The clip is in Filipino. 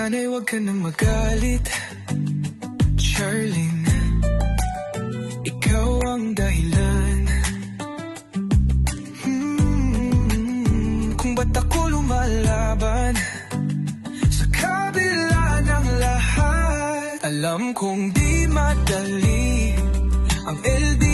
Sana'y huwag ka nang magalit, Charlene. Ikaw ang dahilan kung ba't ako lumalaban sa kabila ng lahat. Alam kong di madali ang LDR